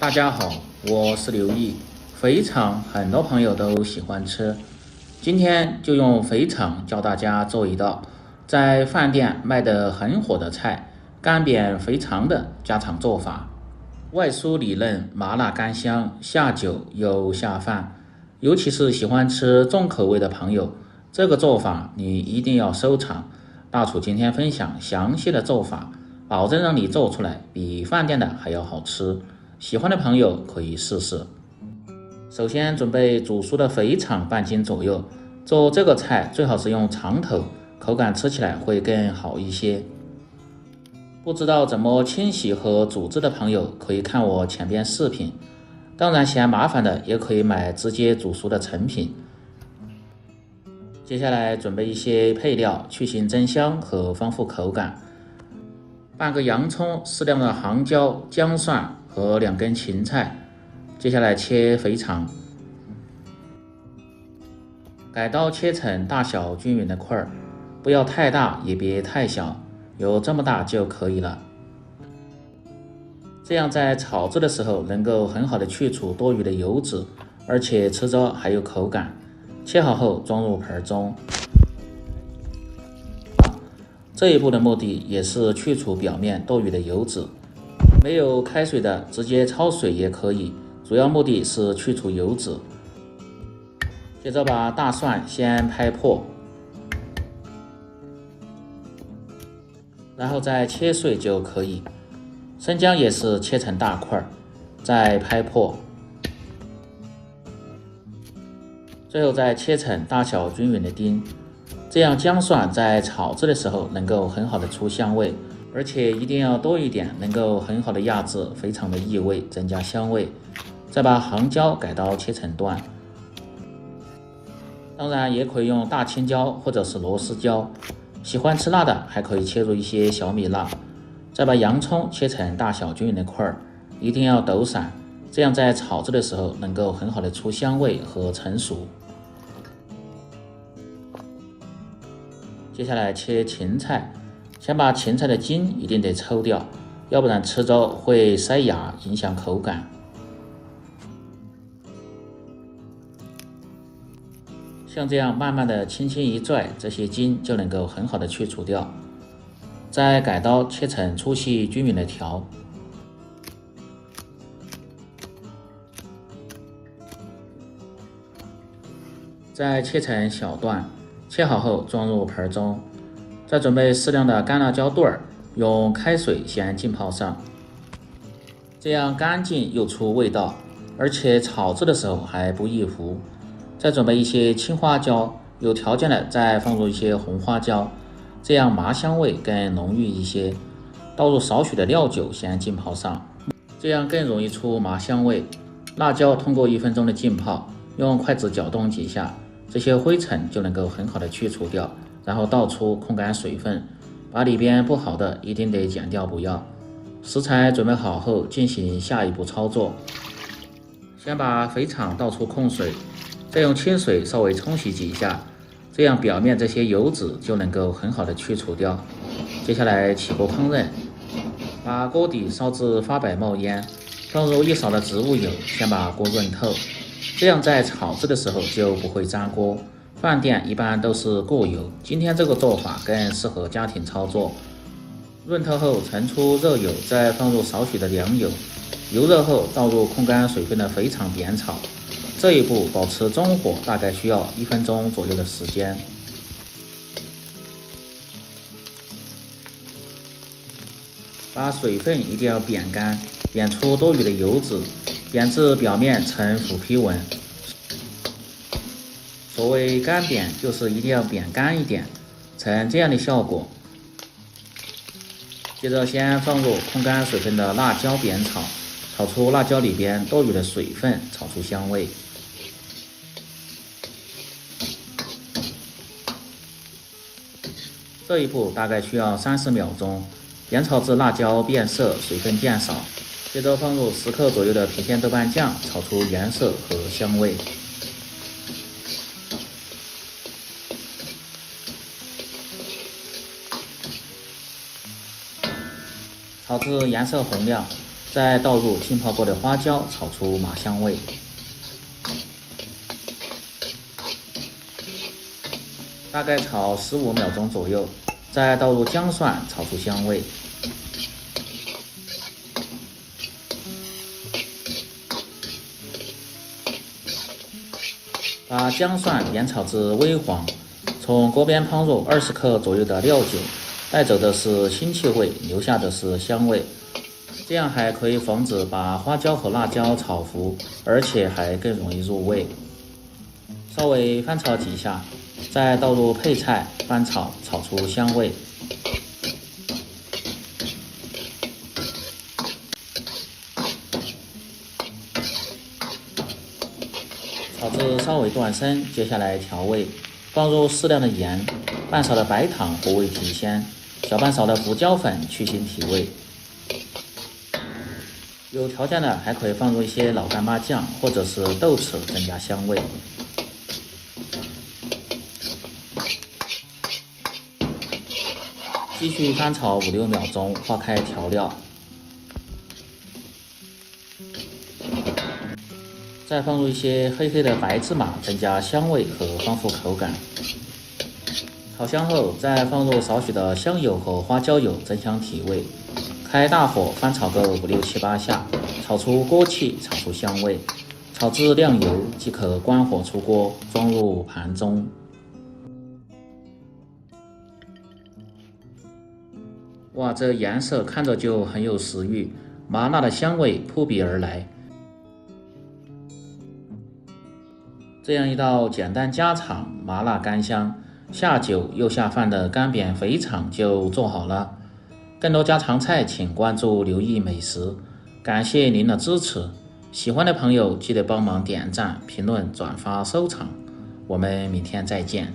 大家好，我是刘毅。肥肠很多朋友都喜欢吃，今天就用肥肠教大家做一道在饭店卖得很火的菜——干煸肥肠的家常做法。外酥里嫩，麻辣干香，下酒又下饭。尤其是喜欢吃重口味的朋友，这个做法你一定要收藏。大厨今天分享详细的做法，保证让你做出来比饭店的还要好吃。喜欢的朋友可以试试。首先准备煮熟的肥肠半斤左右，做这个菜最好是用肠头，口感吃起来会更好一些。不知道怎么清洗和煮汁的朋友可以看我前边视频，当然嫌麻烦的也可以买直接煮熟的成品。接下来准备一些配料，去腥增香和丰富口感。半个洋葱，适量的杭椒、姜蒜和2根芹菜。接下来切肥肠，改刀切成大小均匀的块儿，不要太大也别太小，有这么大就可以了。这样在炒制的时候能够很好的去除多余的油脂，而且吃着还有口感。切好后装入盆中。这一步的目的也是去除表面多余的油脂，没有开水的直接焯水也可以，主要目的是去除油脂。接着把大蒜先拍破，然后再切碎就可以。生姜也是切成大块，再拍破，最后再切成大小均匀的丁。这样姜蒜在炒制的时候能够很好的出香味，而且一定要多一点，能够很好的压制肥肠的异味，增加香味。再把杭椒改刀切成段，当然也可以用大青椒或者是螺丝椒，喜欢吃辣的还可以切入一些小米辣。再把洋葱切成大小均匀的块儿，一定要抖散，这样在炒制的时候能够很好的出香味和成熟。接下来切芹菜，先把芹菜的茎一定得抽掉，要不然吃着会塞牙，影响口感。像这样慢慢的轻轻一拽，这些茎就能够很好的去除掉。再改刀切成粗细均匀的条，再切成小段。切好后装入盆中，再准备适量的干辣椒段儿，用开水先浸泡上，这样干净又出味道，而且炒制的时候还不易糊。再准备一些青花椒，有条件的再放入一些红花椒，这样麻香味更浓郁一些。倒入少许的料酒先浸泡上，这样更容易出麻香味。辣椒通过1分钟的浸泡，用筷子搅动几下，这些灰尘就能够很好的去除掉，然后倒出控干水分，把里边不好的一定得剪掉不要。食材准备好后进行下一步操作，先把肥肠倒出控水，再用清水稍微冲洗几下，这样表面这些油脂就能够很好的去除掉。接下来起锅烹饪，把锅底烧至发白冒烟，放入1勺的植物油，先把锅润透，这样在炒制的时候就不会粘锅。饭店一般都是过油，今天这个做法更适合家庭操作。润透后盛出热油，再放入少许的凉油，油热后倒入控干水分的肥肠煸炒。这一步保持中火，大概需要1分钟左右的时间。把水分一定要煸干，煸出多余的油脂，煸至表面呈虎皮纹。所谓干煸，就是一定要煸干一点，呈这样的效果。接着先放入控干水分的辣椒煸炒，炒出辣椒里边多余的水分，炒出香味。这一步大概需要30秒钟，煸炒至辣椒变色，水分变少。接着放入10克左右的郫县豆瓣酱，炒出颜色和香味。炒至颜色红亮，再倒入浸泡过的花椒，炒出麻香味。大概炒15秒钟左右，再倒入姜蒜，炒出香味。把姜蒜煸炒至微黄，从锅边烹入20克左右的料酒，带走的是腥气味，留下的是香味。这样还可以防止把花椒和辣椒炒糊，而且还更容易入味。稍微翻炒几下，再倒入配菜翻炒，炒出香味。炒至稍微断生，接下来调味，放入适量的盐，半勺的白糖活味提鲜，小半勺的胡椒粉去腥提味。有条件的还可以放入一些老干妈酱或者是豆豉，增加香味。继续翻炒5-6秒钟，化开调料，再放入一些黑黑的白芝麻，增加香味和丰富口感。炒香后，再放入少许的香油和花椒油，增香提味。开大火翻炒个5、6、7、8下，炒出锅气，炒出香味，炒至亮油即可关火出锅，装入盘中。哇，这颜色看着就很有食欲，麻辣的香味扑鼻而来。这样一道简单家常、麻辣干香、下酒又下饭的干煸肥肠就做好了。更多家常菜请关注刘毅美食，感谢您的支持。喜欢的朋友记得帮忙点赞、评论、转发、收藏。我们明天再见。